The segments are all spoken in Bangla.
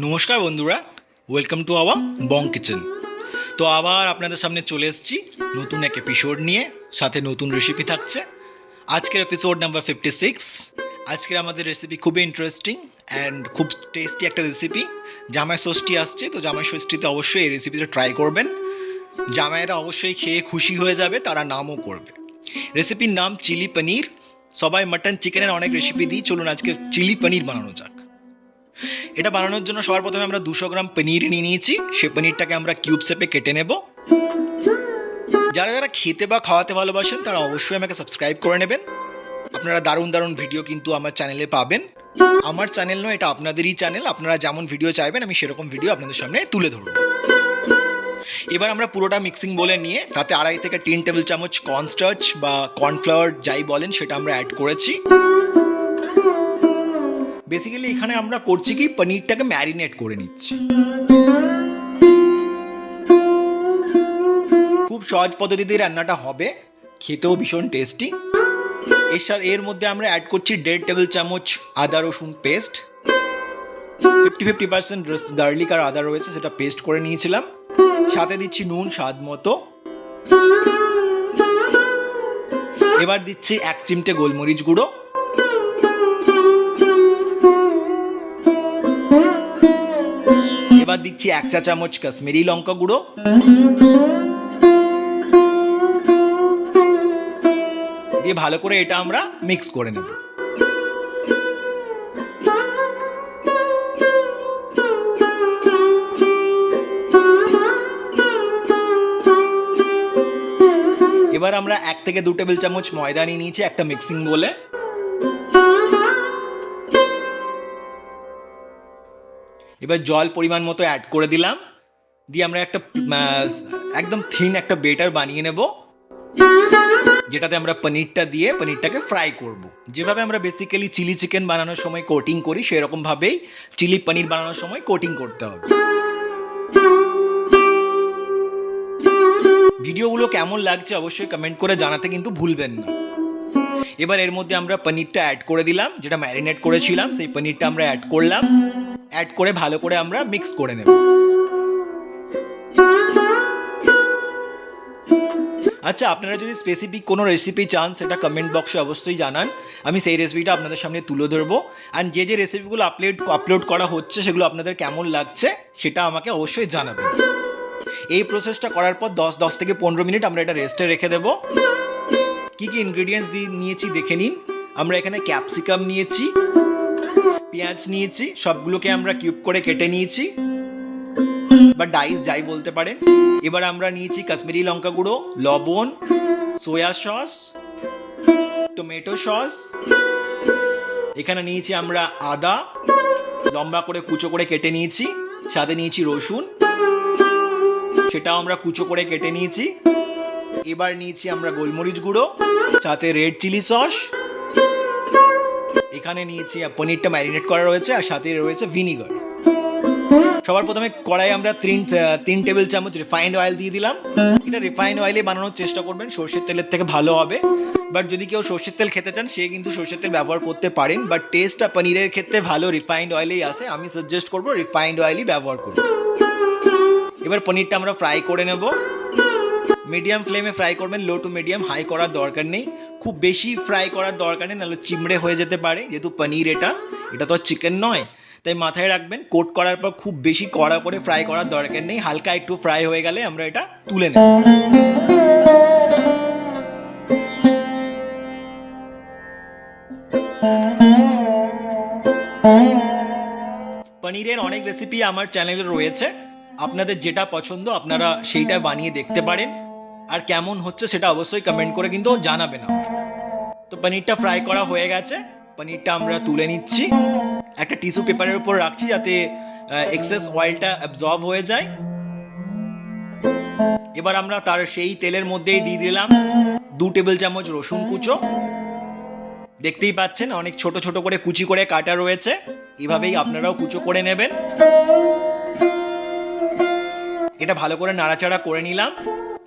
নমস্কার বন্ধুরা, welcome to our Bong kitchen. তো আবার আপনাদের সামনে চলে এসেছি নতুন এক এপিসোড নিয়ে, সাথে নতুন রেসিপি থাকছে। আজকের এপিসোড নাম্বার 56। আজকের আমাদের রেসিপি খুবই ইন্টারেস্টিং অ্যান্ড খুব টেস্টি একটা রেসিপি। জামাই ষষ্ঠী আসছে, তো জামাই ষষ্ঠীতে অবশ্যই এই রেসিপিটা ট্রাই করবেন। জামাইরা অবশ্যই খেয়ে খুশি হয়ে যাবে, তারা নামও করবে। রেসিপির নাম চিলি পনির। সবাই মাটন চিকেনের অনেক রেসিপি দিই, চলুন আজকে চিলি পনির বানানো যাক। এটা বানানোর জন্য সবার প্রথমে আমরা 200 গ্রাম পনির নিয়ে নিয়েছি। সেই পনিরটাকে আমরা কিউব শেপে কেটে নেব। যারা যারা খেতে বা খাওয়াতে ভালোবাসেন তারা অবশ্যই আমাকে সাবস্ক্রাইব করে নেবেন। আপনারা দারুণ দারুণ ভিডিও কিন্তু আমার চ্যানেলে পাবেন। আমার চ্যানেল নয়, এটা আপনাদেরই চ্যানেল। আপনারা যেমন ভিডিও চাইবেন আমি সেরকম ভিডিও আপনাদের সামনে তুলে ধরব। এবার আমরা পুরোটা মিক্সিং বলে নিয়ে তাতে 2.5 থেকে 3 টেবিল চামচ কর্নস্টার্চ বা কর্নফ্লাওয়ার যাই বলেন সেটা আমরা অ্যাড করেছি। বেসিক্যালি এখানে আমরা করছি কি, পনিরটাকে ম্যারিনেট করে নিচ্ছি। খুব সহজ পদ্ধতিতে রান্নাটা হবে, খেতেও ভীষণ টেস্টি। এর মধ্যে আমরা অ্যাড করছি 1.5 টেবিল চামচ আদা রসুন পেস্ট। 50% গার্লিক আর আদা রয়েছে, সেটা পেস্ট করে নিয়েছিলাম। সাথে দিচ্ছি নুন স্বাদ মতো। এবার দিচ্ছি 1 চিমটে গোলমরিচ গুঁড়ো। এবার দিচ্ছি 1 চা চামচ কাশ্মীরি লঙ্কা গুঁড়ো। দিয়ে ভালো করে এটা আমরা মিক্স করে নেব। এবার আমরা 1 থেকে 2 টেবিল চামচ ময়দা নিয়ে নিয়েছি একটা মিক্সিং বলে। এবার জল পরিমাণ মতো অ্যাড করে দিলাম। দিয়ে আমরা একটা একদম থিন একটা বেটার বানিয়ে নেব, যেটাতে আমরা পনিরটাকে ফ্রাই করব। যেভাবে আমরা বেসিক্যালি চিলি চিকেন বানানোর সময় কোটিং করি, সেরকম ভাবেই চিলি পনির বানানোর সময় কোটিং করতে হবে। ভিডিওগুলো কেমন লাগছে অবশ্যই কমেন্ট করে জানাতে কিন্তু ভুলবেন না। এবার এর মধ্যে আমরা পনিরটা অ্যাড করে দিলাম, যেটা ম্যারিনেট করেছিলাম সেই পনিরটা আমরা অ্যাড করলাম। অ্যাড করে ভালো করে আমরা মিক্স করে নেব। আচ্ছা, আপনারা যদি স্পেসিফিক কোনো রেসিপি চান সেটা কমেন্ট বক্সে অবশ্যই জানান, আমি সেই রেসিপিটা আপনাদের সামনে তুলে ধরবো। আর যে রেসিপিগুলো আপলোড করা হচ্ছে সেগুলো আপনাদের কেমন লাগছে সেটা আমাকে অবশ্যই জানাবেন। এই প্রসেসটা করার পর 10 থেকে 15 মিনিট আমরা এটা রেস্টে রেখে দেবো। কী কী ইনগ্রিডিয়েন্টস নিয়েছি দেখে নিন। আমরা এখানে ক্যাপসিকাম নিয়েছি, পেঁয়াজ নিয়েছি, সবগুলোকে আমরা কিউব করে কেটে নিয়েছি বা ডাইস যাই বলতে পারেন। এবার আমরা নিয়েছি কাশ্মীরি লঙ্কা গুঁড়ো, লবণ, সোয়া সস, টমেটো সস। এখানে নিয়েছি আমরা আদা লম্বা করে কুচো করে কেটে নিয়েছি। সাথে নিয়েছি রসুন, সেটাও আমরা কুচো করে কেটে নিয়েছি। এবার নিয়েছি আমরা গোলমরিচ গুঁড়ো, সাথে রেড চিলি সস। এখানে নিয়েছি পনিরটা ম্যারিনেট করা রয়েছে, আর সাথে রয়েছে ভিনিগার। সবার প্রথমে কড়াই আমরা 3 টেবিল চামচ রিফাইন্ড অয়েল দিয়ে দিলাম। এটা রিফাইন্ড অয়েলে বানানোর চেষ্টা করবেন, সর্ষের তেলের থেকে ভালো হবে। বাট যদি কেউ সর্ষের তেল খেতে চান সে কিন্তু সর্ষের তেল ব্যবহার করতে পারেন, বাট টেস্টটা পনিরের ক্ষেত্রে ভালো রিফাইন্ড অয়েলেই আসে। আমি সাজেস্ট করবো রিফাইন্ড অয়েলই ব্যবহার করুন। এবার পনিরটা আমরা ফ্রাই করে নেব। মিডিয়াম ফ্লেমে ফ্রাই করবেন, লো টু মিডিয়াম, হাই করার দরকার নেই। খুব বেশি ফ্রাই করার দরকার নেই, নাহলে চিমড়ে হয়ে যেতে পারে। যেহেতু পনির এটা তো চিকেন নয়, তাই মাথায় রাখবেন কোট করার পর খুব বেশি কড়া করে ফ্রাই করার দরকার নেই। হালকা একটু ফ্রাই হয়ে গেলে আমরা এটা তুলে নেব। পনিরের অনেক রেসিপি আমার চ্যানেলে রয়েছে, আপনাদের যেটা পছন্দ আপনারা সেইটা বানিয়ে দেখতে পারেন। আর কেমন হচ্ছে সেটা অবশ্যই কমেন্ট করে কিন্তু জানাবেন। তো পনিরটা ফ্রাই করা হয়ে গেছে, পনিরটা আমরা তুলে নিচ্ছি। একটা টিস্যু পেপারের উপর রাখছি যাতে এক্সেস অয়েলটা অ্যাবজর্ব হয়ে যায়। এবার আমরা তার সেই তেলের মধ্যেই দিয়ে দিলাম 2 টেবিল চামচ রসুন কুচো। দেখতেই পাচ্ছেন অনেক ছোট ছোট করে কুচি করে কাটা রয়েছে, এভাবেই আপনারাও কুচো করে নেবেন। এটা ভালো করে নাড়াচাড়া করে নিলাম।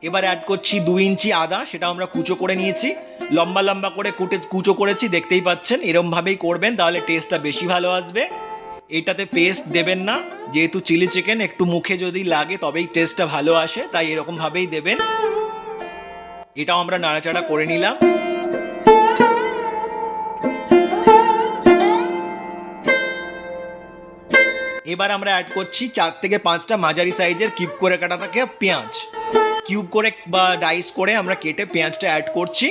এবার অ্যাড করছি 2 ইঞ্চি আদা, সেটা আমরা কুচো করে নিয়েছি। লম্বা লম্বা করে কুচো করেছি, দেখতেই পাচ্ছেন। এরমভাবেই করবেন, তাহলে টেস্টটা বেশি ভালো আসবে। এটাতে পেস্ট দেবেন না, যেহেতু চিলি চিকেন একটু মুখে যদি লাগে তবেই টেস্টটা ভালো আসে, তাই এরকমভাবেই দেবেন। এটাও আমরা নাড়াচাড়া করে নিলাম। এবার আমরা অ্যাড করছি 4 থেকে 5টা মাঝারি সাইজের কিউব করে কাটা থাকে পেঁয়াজ। কিউব করে বা ডাইস করে আমরা কেটে পেঁয়াজটা অ্যাড করছি।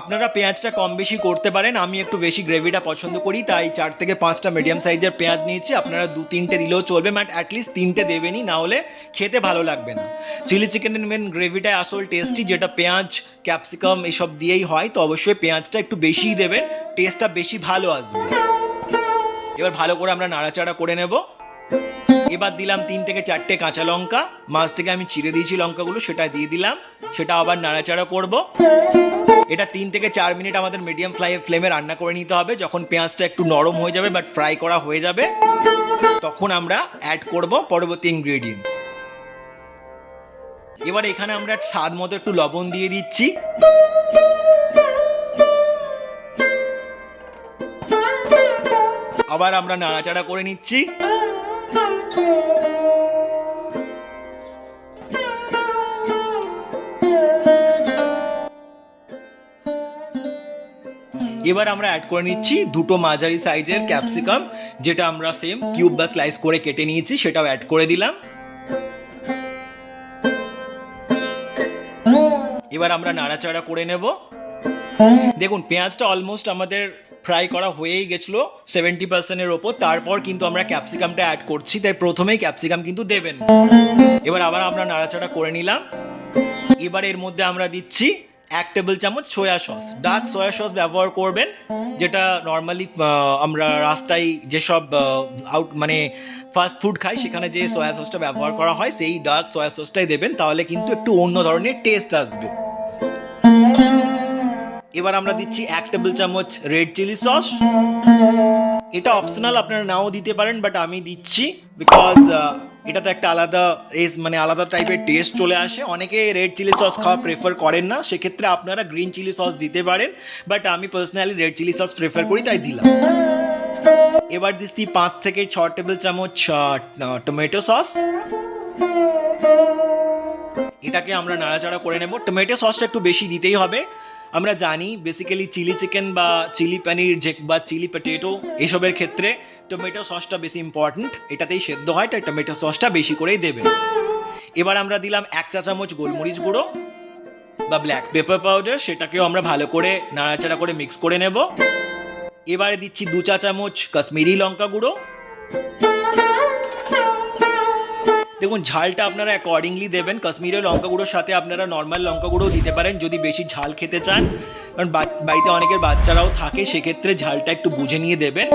আপনারা পেঁয়াজটা কম বেশি করতে পারেন, আমি একটু বেশি গ্রেভিটা পছন্দ করি, তাই 4 থেকে 5টা মিডিয়াম সাইজের পেঁয়াজ নিয়েছি। আপনারা 2-3টে দিলেও চলবে, বাট অ্যাটলিস্ট 3টে দেবেনই, না হলে খেতে ভালো লাগবে না। চিলি চিকেনের মেন গ্রেভিটাই আসল টেস্টি, যেটা পেঁয়াজ ক্যাপসিকাম এসব দিয়েই হয়, তো অবশ্যই পেঁয়াজটা একটু বেশিই দেবেন, টেস্টটা বেশি ভালো আসবে। এবার ভালো করে আমরা নাড়াচাড়া করে নেব। এবার দিলাম 3 থেকে 4টে কাঁচা লঙ্কা, মাছ থেকে আমি চিড়ে দিয়েছি লঙ্কাগুলো, সেটা দিয়ে দিলাম। সেটা আবার নাড়াচাড়া করব। এটা 3 থেকে 4 মিনিট আমাদের মিডিয়াম ফ্লেমে রান্না করে নিতে হবে। যখন পেঁয়াজটা একটু নরম হয়ে যাবে বাট ফ্রাই করা হয়ে যাবে, তখন আমরা অ্যাড করব পরবর্তী ইনগ্রেডিয়েন্টস। এবার এখানে আমরা স্বাদ মতো একটু লবণ দিয়ে দিচ্ছি। আবার আমরা নাড়াচাড়া করে নিচ্ছি। এবার আমরা অ্যাড করে নিচ্ছি 2টো মাঝারি সাইজের ক্যাপসিকাম, যেটা আমরা সেম কিউব বা স্লাইস করে কেটে নিয়েছি, সেটাও অ্যাড করে দিলাম। এবার আমরা নাড়াচাড়া করে নেব। দেখুন পেঁয়াজটা অলমোস্ট আমাদের ফ্রাই করা হয়েই গেছিলো 70%-এর ওপর, তারপর কিন্তু আমরা ক্যাপসিকামটা অ্যাড করছি, তাই প্রথমেই ক্যাপসিকাম কিন্তু দেবেন। এবার আবার আমরা নাড়াচাড়া করে নিলাম। এবার এর মধ্যে আমরা দিচ্ছি 1 টেবিল চামচ soya sauce. Dark soya sauce ব্যবহার করবেন, যেটা নর্মালি আমরা রাস্তায় যেসব মানে ফাস্ট ফুড খাই সেখানে যে সয়া সসটা ব্যবহার করা হয়, সেই ডার্ক সয়া সসটাই দেবেন, তাহলে কিন্তু একটু অন্য ধরনের টেস্ট আসবে। এবার আমরা দিচ্ছি 1 টেবিল চামচ রেড চিলি সস। এটা অপশনাল, আপনারা নাও দিতে পারেন, বাট আমি দিচ্ছি বিকজ এটাতে একটা আলাদা মানে আলাদা টাইপের টেস্ট চলে আসে। অনেকে রেড চিলি সস খাওয়া প্রেফার করেন না, সেক্ষেত্রে আপনারা গ্রিন চিলি সস দিতে পারেন, বাট আমি personally red chilli sauce prefer করি, তাই দিলাম। এবার দিচ্ছি 5 থেকে 6 টেবিল চামচ টমেটো সস। এটাকে আমরা নাড়াচাড়া করে নেব। টমেটো সসটা একটু বেশি দিতেই হবে। আমরা জানি বেসিক্যালি চিলি চিকেন বা চিলি পনির বা চিলি পটেটো এসবের ক্ষেত্রে টমেটো সসটা বেশি ইম্পর্ট্যান্ট, এটাতেই সেদ্ধ হয়, তাই টমেটো সসটা বেশি করেই দেবেন। এবার আমরা দিলাম 1 চা চামচ গোলমরিচ গুঁড়ো বা ব্ল্যাক পেপার পাউডার, সেটাকেও আমরা ভালো করে নাড়াচাড়া করে মিক্স করে নেব। এবারে দিচ্ছি 2 চা চামচ কাশ্মীরি লঙ্কা গুঁড়ো। দেখুন ঝালটা আপনারা অ্যাকর্ডিংলি দেবেন। কাশ্মীরি লঙ্কা গুঁড়োর সাথে আপনারা নর্মাল লঙ্কা গুঁড়োও দিতে পারেন যদি বেশি ঝাল খেতে চান, কারণ বাড়িতে অনেকের বাচ্চারাও থাকে, সেক্ষেত্রে ঝালটা একটু বুঝে নিয়ে দেবেন।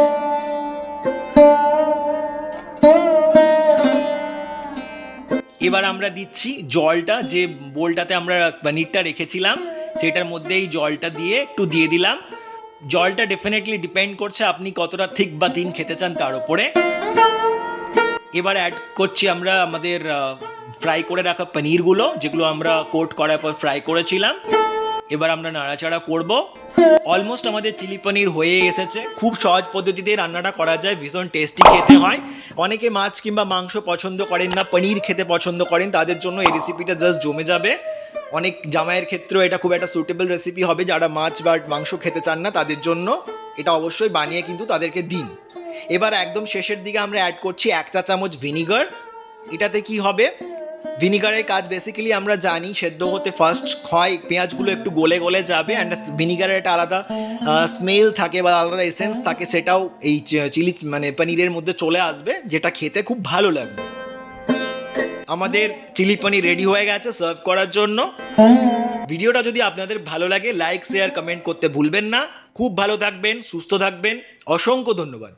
এবার আমরা দিচ্ছি জলটা, যে বোলটাতে আমরা পনিরটা রেখেছিলাম সেটার মধ্যে এই জলটা দিয়ে একটু দিয়ে দিলাম। জলটা ডেফিনেটলি ডিপেন্ড করছে আপনি কতটা থিক বা থিন খেতে চান তার উপরে। এবার অ্যাড করছি আমরা আমাদের ফ্রাই করে রাখা পনিরগুলো, যেগুলো আমরা কোট করার পর ফ্রাই করেছিলাম। এবার আমরা নাড়াচাড়া করব। অলমোস্ট আমাদের চিলি পনির হয়ে এসেছে। খুব সহজ পদ্ধতিতে রান্নাটা করা যায়, ভীষণ টেস্টি খেতে হয়। অনেকে মাছ কিংবা মাংস পছন্দ করেন না, পনির খেতে পছন্দ করেন, তাদের জন্য এই রেসিপিটা জাস্ট জমে যাবে। অনেক জামাইয়ের ক্ষেত্রেও এটা খুব একটা সুটেবল রেসিপি হবে, যারা মাছ বা মাংস খেতে চান না তাদের জন্য এটা অবশ্যই বানিয়ে কিন্তু তাদেরকে দিন। এবার একদম শেষের দিকে আমরা অ্যাড করছি 1 চা চামচ ভিনিগার। এটাতে কি হবে, ভিনিগারের কাজ বেসিক্যালি আমরা জানি সেদ্ধ হতে ফার্স্ট হয় পেঁয়াজগুলো একটু গলে গলে যাবে, অ্যান্ড ভিনিগারের একটা আলাদা স্মেল থাকে বা আলাদা এসেন্স থাকে, সেটাও এই চিলি মানে পনিরের মধ্যে চলে আসবে, যেটা খেতে খুব ভালো লাগবে। আমাদের চিলি পনির রেডি হয়ে গেছে সার্ভ করার জন্য। ভিডিওটা যদি আপনাদের ভালো লাগে লাইক শেয়ার কমেন্ট করতে ভুলবেন না। খুব ভালো থাকবেন, সুস্থ থাকবেন। অসংখ্য ধন্যবাদ।